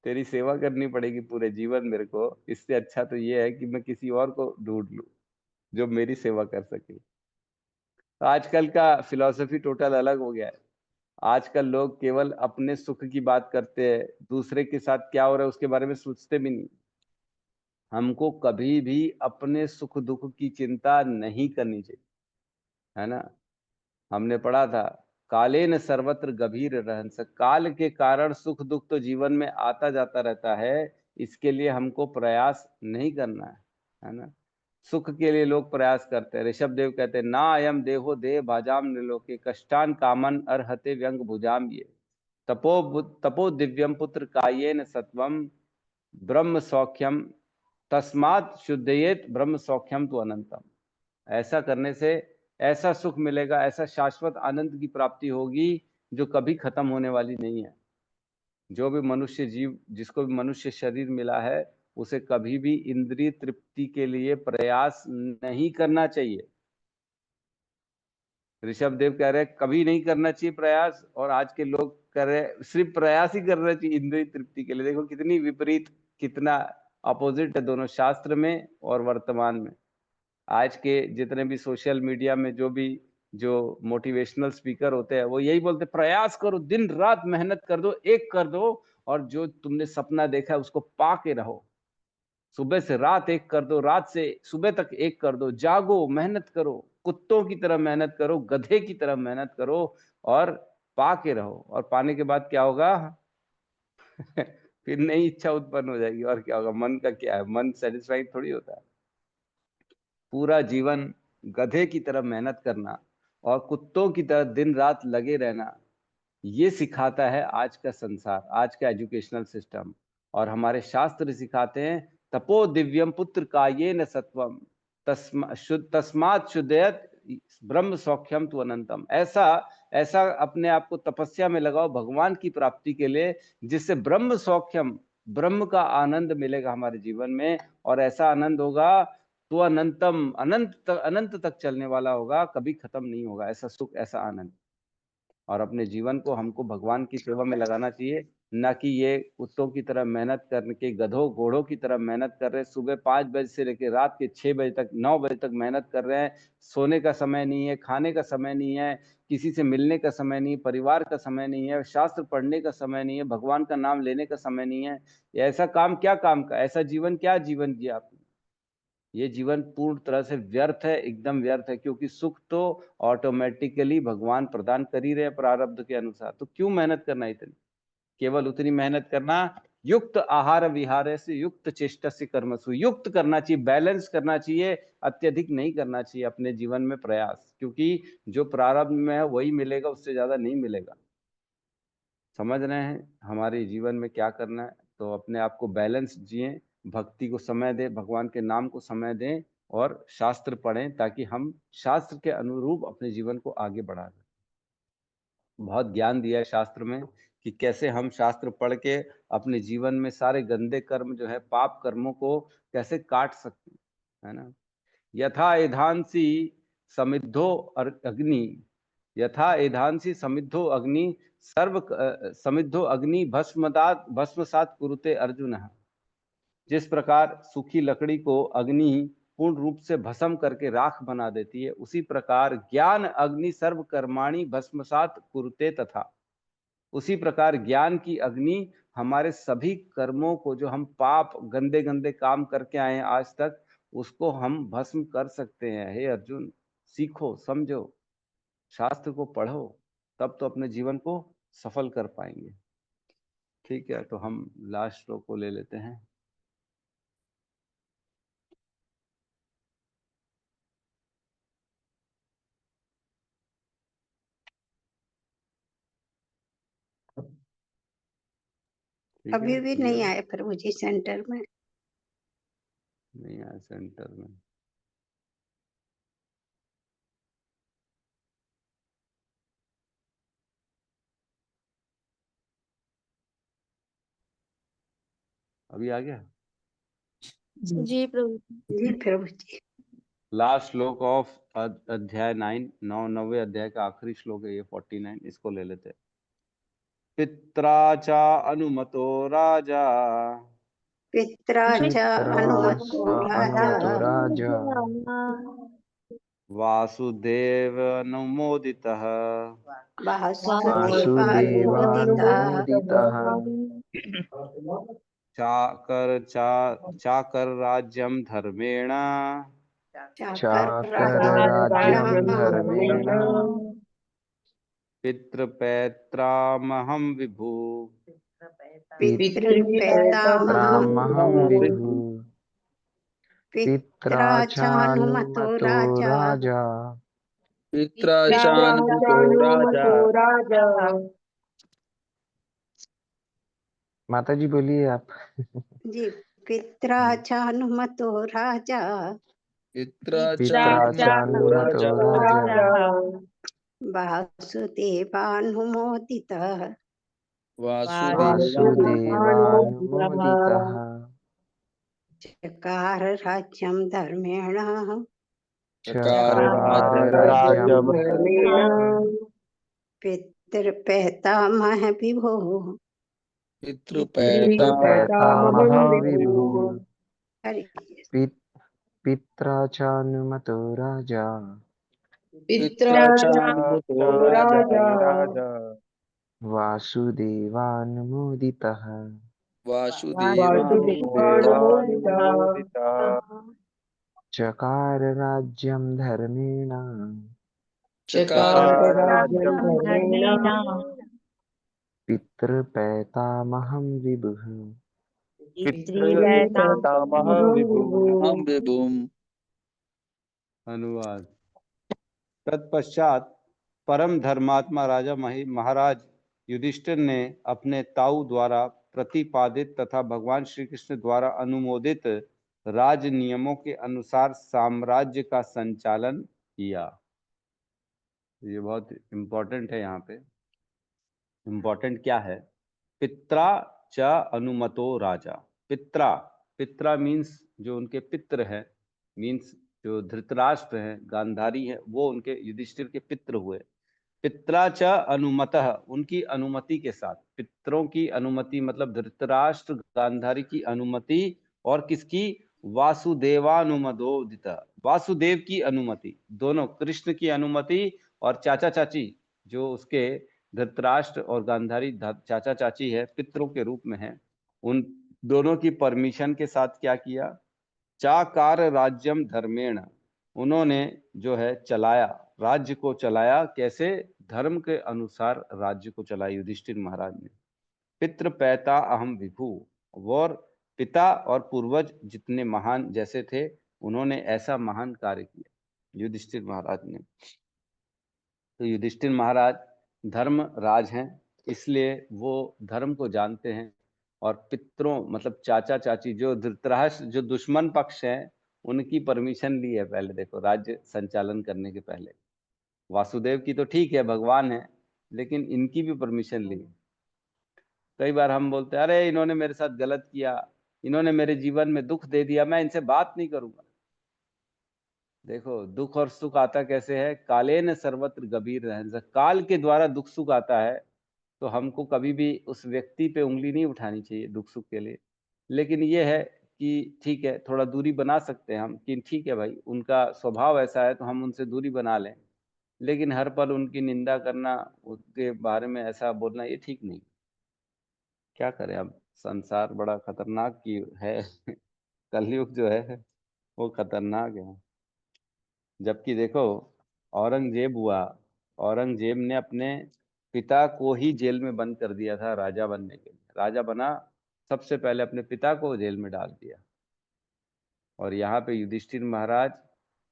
तेरी सेवा करनी पड़ेगी पूरे जीवन मेरे को। इससे अच्छा तो ये है कि मैं किसी और को ढूंढ लूं जो मेरी सेवा कर सके। तो आजकल का फिलॉसफी टोटल अलग हो गया है। आजकल लोग केवल अपने सुख की बात करते हैं, दूसरे के साथ क्या हो रहा है उसके बारे में सोचते भी नहीं। हमको कभी भी अपने सुख दुख की चिंता नहीं करनी चाहिए, है ना। हमने पढ़ा था कालेन सर्वत्र गंभीर रहंस, काल के कारण सुख दुख तो जीवन में आता जाता रहता है, इसके लिए हमको प्रयास नहीं करना है ना। सुख के लिए लोग प्रयास करते हैं। ऋषभ देव कहते हैं ना अयम देहो देह भाजाम निलोके कष्टान कामन अर्हते व्यंग भुजाम ये तपो दिव्यम पुत्र कायेन सत्वम ब्रह्म सौख्यम तस्मात् शुद्धयेत ब्रह्म सौख्यम तो अनंतम। ऐसा करने से ऐसा सुख मिलेगा, ऐसा शाश्वत आनंद की प्राप्ति होगी जो कभी खत्म होने वाली नहीं है। जो भी मनुष्य जीव, जिसको भी मनुष्य शरीर मिला है, उसे कभी भी इंद्रिय तृप्ति के लिए प्रयास नहीं करना चाहिए। ऋषभ देव कह रहे हैं कभी नहीं करना चाहिए प्रयास, और आज के लोग कर रहे सिर्फ प्रयास ही करना चाहिए इंद्रिय तृप्ति के लिए। देखो कितनी विपरीत, कितना अपोजिट है दोनों, शास्त्र में और वर्तमान में। आज के जितने भी सोशल मीडिया में जो मोटिवेशनल स्पीकर होते हैं, वो यही बोलते प्रयास करो, दिन रात मेहनत कर दो, एक कर दो, और जो तुमने सपना देखा है उसको पा के रहो। सुबह से रात एक कर दो, रात से सुबह तक एक कर दो, जागो, मेहनत करो, कुत्तों की तरह मेहनत करो, गधे की तरह मेहनत करो, और पा के रहो, और पाने के बाद क्या होगा फिर नई इच्छा उत्पन्न हो जाएगी। और क्या होगा? मन का क्या है, मन सेटिस्फाइड थोड़ी होता है। पूरा जीवन गधे की तरह मेहनत करना और कुत्तों की तरह दिन रात लगे रहना, ये सिखाता है आज का संसार, आज का एजुकेशनल सिस्टम। और हमारे शास्त्र सिखाते हैं तपो दिव्यम पुत्र कायेन सत्वम तस्मात् शुद्धयत ब्रह्म सौख्यम तु अनंतम। ऐसा ऐसा अपने आप को तपस्या में लगाओ भगवान की प्राप्ति के लिए, जिससे ब्रह्म सौख्यम, ब्रह्म का आनंद मिलेगा हमारे जीवन में। और ऐसा आनंद होगा तो अनंतम, अनंत तक चलने वाला होगा, कभी खत्म नहीं होगा ऐसा सुख, ऐसा आनंद। और अपने जीवन को हमको भगवान की सेवा में लगाना चाहिए, ना कि ये कुत्तों की तरह मेहनत करके, गधों घोड़ों की तरह मेहनत कर रहे हैं। सुबह 5 बजे से लेकर रात के 6 बजे तक, 9 बजे तक मेहनत कर रहे हैं। सोने का समय नहीं है, खाने का समय नहीं है, किसी से मिलने का समय नहीं है, परिवार का समय नहीं है, शास्त्र पढ़ने का समय नहीं है, भगवान का नाम लेने का समय नहीं है। ऐसा काम क्या काम का, ऐसा जीवन क्या जीवन जिया आपने? ये जीवन पूर्ण तरह से व्यर्थ है, एकदम व्यर्थ है। क्योंकि सुख तो ऑटोमेटिकली भगवान प्रदान कर ही रहे हैं प्रारब्ध के अनुसार। तो क्यों मेहनत करना इतनी? केवल उतनी मेहनत करना, युक्त आहार विहार से युक्त चेष्टा से कर्मसु, युक्त करना चाहिए, बैलेंस करना चाहिए, अत्यधिक नहीं करना चाहिए अपने जीवन में प्रयास। क्योंकि जो प्रारब्ध में है वही मिलेगा, उससे ज्यादा नहीं मिलेगा। समझ रहे हैं हमारे जीवन में क्या करना है? तो अपने आप को बैलेंस जिए, भक्ति को समय दें, भगवान के नाम को समय दें, और शास्त्र पढ़ें, ताकि हम शास्त्र के अनुरूप अपने जीवन को आगे बढ़ा दें। बहुत ज्ञान दिया है शास्त्र में कि कैसे हम शास्त्र पढ़ के अपने जीवन में सारे गंदे कर्म जो है, पाप कर्मों को कैसे काट सकते हैं, है ना। यथा एधांसी समिद्धो अग्नि, यथा एधांसी समिद्धो अग्नि समिद्धो अग्नि भस्मसात कुरुते अर्जुन। जिस प्रकार सूखी लकड़ी को अग्नि पूर्ण रूप से भस्म करके राख बना देती है, उसी प्रकार ज्ञान अग्नि सर्व कर्माणि भस्मसात कुरुते, तथा उसी प्रकार ज्ञान की अग्नि हमारे सभी कर्मों को, जो हम पाप गंदे गंदे काम करके आए हैं आज तक, उसको हम भस्म कर सकते हैं। हे अर्जुन, सीखो, समझो, शास्त्र को पढ़ो, तब तो अपने जीवन को सफल कर पाएंगे। ठीक है, तो हम लास्ट श्लोक को ले लेते हैं। अभी भी नहीं आए प्रभु जी सेंटर में। नहीं आया सेंटर में। अभी आ गया? जी प्रभु। जी प्रभु जी। लास्ट श्लोक ऑफ अध्याय 9, 9वें अध्याय का आखिरी श्लोक है ये 49, इसको ले लेते हैं। पित्रा चा अनुमतो राजा, पित्रा च अनुमतो राजा, वासुदेव अनुमोदितः, वासुदेवानुमोदितः, चाकर राज्यम धर्मेण, चाकराज्यं धर्मेण, पितृपैत्रामहं विभु, पितृपेतामहं विभु, पित्रा चानुमतो राजा, पित्राचानुमतो राजा। माता जी बोलिए आप। जी। पित्रा चानुमतो राजा, पित्राचानुमतो राजा, वासुदेवानुमोदितः, वासुदेवानुमोदितः, चकार राज्यं धर्मेण, चकार राज्यं धर्मेण, पितृपेतामह विभो, पितृपेतामह विभु, हरि पित्रा चानुमतो राजा, पित्राचानुमतो राजा, वासुदेवानुमोदितः, वासुदेवानुमोदितः, चकार राज्यं धर्मेण, चकार राज्यं धर्मेण पितृपैतामहं विभुः पितृपितामहः विभुः। हम विभुम। अनुवाद। तत्पश्चात परम धर्मात्मा राजा महाराज युधिष्ठिर ने अपने ताऊ द्वारा प्रतिपादित तथा भगवान श्री कृष्ण द्वारा अनुमोदित राज नियमों के अनुसार साम्राज्य का संचालन किया। ये बहुत इम्पोर्टेंट है। यहाँ पे इम्पोर्टेंट क्या है? पित्रा च अनुमतो राजा। पित्रा, पित्रा मीन्स जो उनके पित्र हैं, मीन्स जो धृतराष्ट्र हैं, गांधारी है, वो उनके युधिष्ठिर के पित्र हुए। पित्रा च अनुमतः, उनकी अनुमति के साथ। पितरों की अनुमति मतलब धृतराष्ट्र गांधारी की अनुमति, और किसकी? वासुदेवानुमोदित, वासुदेव की अनुमति। दोनों, कृष्ण की अनुमति और चाचा चाची जो उसके धृतराष्ट्र और गांधारी चाचा चाची है, पितरों के रूप में है, उन दोनों की परमिशन के साथ क्या किया? चाकार राज्यम धर्मेण, उन्होंने जो है चलाया, राज्य को चलाया। कैसे? धर्म के अनुसार राज्य को चलाया युधिष्ठिर महाराज ने। पितृ पैता अहम विभु, और पिता और पूर्वज जितने महान जैसे थे, उन्होंने ऐसा महान कार्य किया युधिष्ठिर महाराज ने। तो युधिष्ठिर महाराज धर्म राज हैं, इसलिए वो धर्म को जानते हैं। और पितरों मतलब चाचा चाची जो धृतराष्ट्र जो दुश्मन पक्ष है, उनकी परमिशन ली है पहले। देखो, राज्य संचालन करने के पहले वासुदेव की तो ठीक है, भगवान है, लेकिन इनकी भी परमिशन ली। कई बार हम बोलते हैं अरे इन्होंने मेरे साथ गलत किया, इन्होंने मेरे जीवन में दुख दे दिया, मैं इनसे बात नहीं करूंगा। देखो, दुख और सुख आता कैसे है? कालेन सर्वत्र गंभीर रहन, काल के द्वारा दुख सुख आता है। तो हमको कभी भी उस व्यक्ति पे उंगली नहीं उठानी चाहिए दुख सुख के लिए। लेकिन ये है कि ठीक है, थोड़ा दूरी बना सकते हैं हम कि ठीक है भाई, उनका स्वभाव ऐसा है तो हम उनसे दूरी बना लें। लेकिन हर पल उनकी निंदा करना, उनके बारे में ऐसा बोलना, ये ठीक नहीं। क्या करें अब, संसार बड़ा खतरनाक की है कलयुग जो है वो खतरनाक है। जबकि देखो, औरंगजेब हुआ, औरंगजेब ने अपने पिता को ही जेल में बंद कर दिया था राजा बनने के लिए। राजा बना, सबसे पहले अपने पिता को जेल में डाल दिया। और यहाँ पे युधिष्ठिर महाराज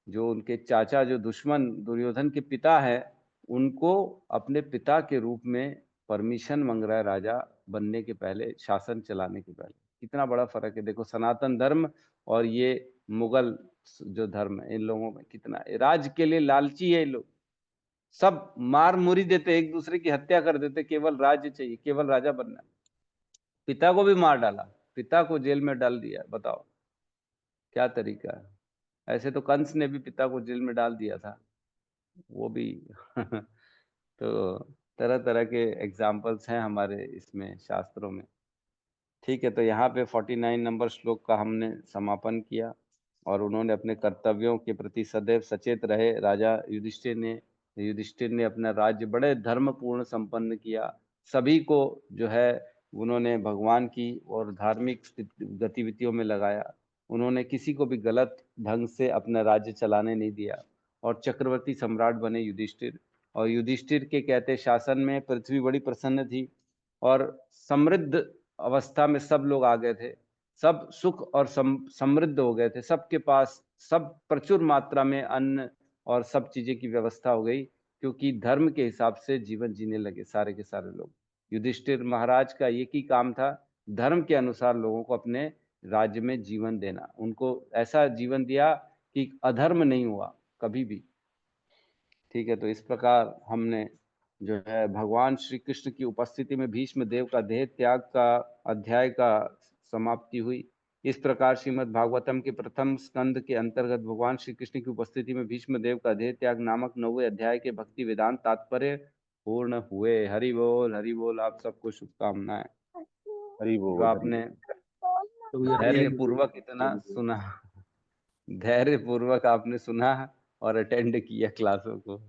जो उनके चाचा, जो दुश्मन दुर्योधन के पिता है, उनको अपने पिता के रूप में परमिशन मांग रहा है राजा बनने के पहले, शासन चलाने के पहले। कितना बड़ा फर्क है देखो, सनातन धर्म और ये मुगल जो धर्म है, इन लोगों में कितना राज के लिए लालची है ये लोग। सब मार मुरी देते, एक दूसरे की हत्या कर देते, केवल राज्य चाहिए, केवल राजा बनना। पिता को भी मार डाला, पिता को जेल में डाल दिया। बताओ क्या तरीका है। ऐसे तो कंस ने भी पिता को जेल में डाल दिया था, वो भी तो तरह तरह के एग्जाम्पल्स हैं हमारे इसमें शास्त्रों में। ठीक है, तो यहाँ पे 49 नंबर श्लोक का हमने समापन किया। और उन्होंने अपने कर्तव्यों के प्रति सदैव सचेत रहे। राजा युधिष्ठिर ने अपना राज्य बड़े धर्मपूर्ण संपन्न किया। सभी को जो है उन्होंने भगवान की और धार्मिक गतिविधियों में लगाया। उन्होंने किसी को भी गलत ढंग से अपना राज्य चलाने नहीं दिया। और चक्रवर्ती सम्राट बने युधिष्ठिर। और युधिष्ठिर के कहते शासन में पृथ्वी बड़ी प्रसन्न थी, और समृद्ध अवस्था में सब लोग आ गए थे। सब सुख और समृद्ध हो गए थे, सबके पास सब प्रचुर मात्रा में अन्न और सब चीजें की व्यवस्था हो गई, क्योंकि धर्म के हिसाब से जीवन जीने लगे सारे के सारे लोग। युधिष्ठिर महाराज का एक ही काम था, धर्म के अनुसार लोगों को अपने राज्य में जीवन देना। उनको ऐसा जीवन दिया कि अधर्म नहीं हुआ कभी भी। ठीक है, तो इस प्रकार हमने जो है भगवान श्री कृष्ण की उपस्थिति में भीष्म देव का देह त्याग का अध्याय का समाप्ति हुई। इस प्रकार श्रीमद् भागवतम के प्रथम स्कंद के अंतर्गत भगवान श्री कृष्ण की उपस्थिति में भीष्म देव का देह त्याग नामक 9वें अध्याय के भक्ति वेदांत तात्पर्य पूर्ण हुए। हरि बोल, हरि बोल। आप सबको शुभकामनाएं। हरि जो बोल, हरि आपने धैर्य पूर्वक इतना सुना, धैर्य पूर्वक आपने सुना और अटेंड किया क्लासों को।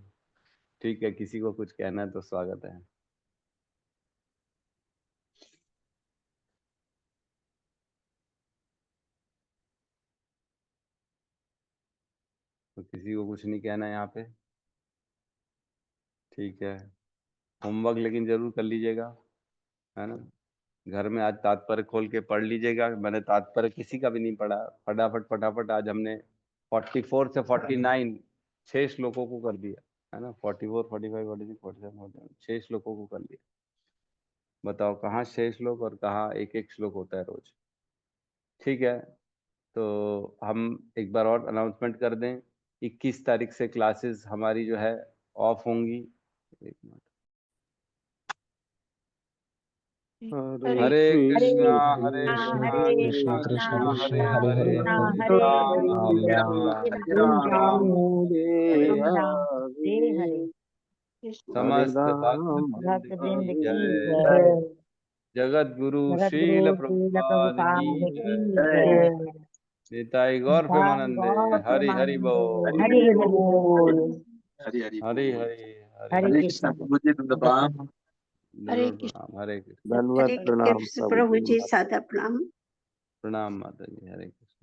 ठीक है, किसी को कुछ कहना है तो स्वागत है। तो किसी को कुछ नहीं कहना है यहाँ पे? ठीक है, होमवर्क लेकिन जरूर कर लीजिएगा, है ना। घर में आज तात्पर्य खोल के पढ़ लीजिएगा। मैंने तात्पर्य किसी का भी नहीं पढ़ा, फटाफट फटाफट आज हमने 44 से 49 6 श्लोकों को कर दिया, है ना। 44, 45, 46, 47, 47 6 श्लोकों को कर लिया। बताओ कहाँ 6 श्लोक और कहाँ एक एक श्लोक होता है रोज। ठीक है, तो हम एक बार और अनाउंसमेंट कर दें, 21 तारीख से क्लासेस हमारी जो है ऑफ होंगी। एक मिनट। हरे कृष्णा हरे कृष्णा कृष्णा हरे हरे हरे राम समस्त भक्त वृंद की जय। जगत गुरु शील प्रभुपाद की जय। निताई गौर प्रेमानंदे हरि हरि बोल। हरि बोल। हरि हरि हरे कृष्ण प्रभु जी प्रणाम। जरूर प्रणाम। हरे कृष्ण। धन्यवाद हरे प्रणाम कृष्ण प्रभु जी सादा प्रणाम। प्रणाम माता जी। हरे कृष्ण।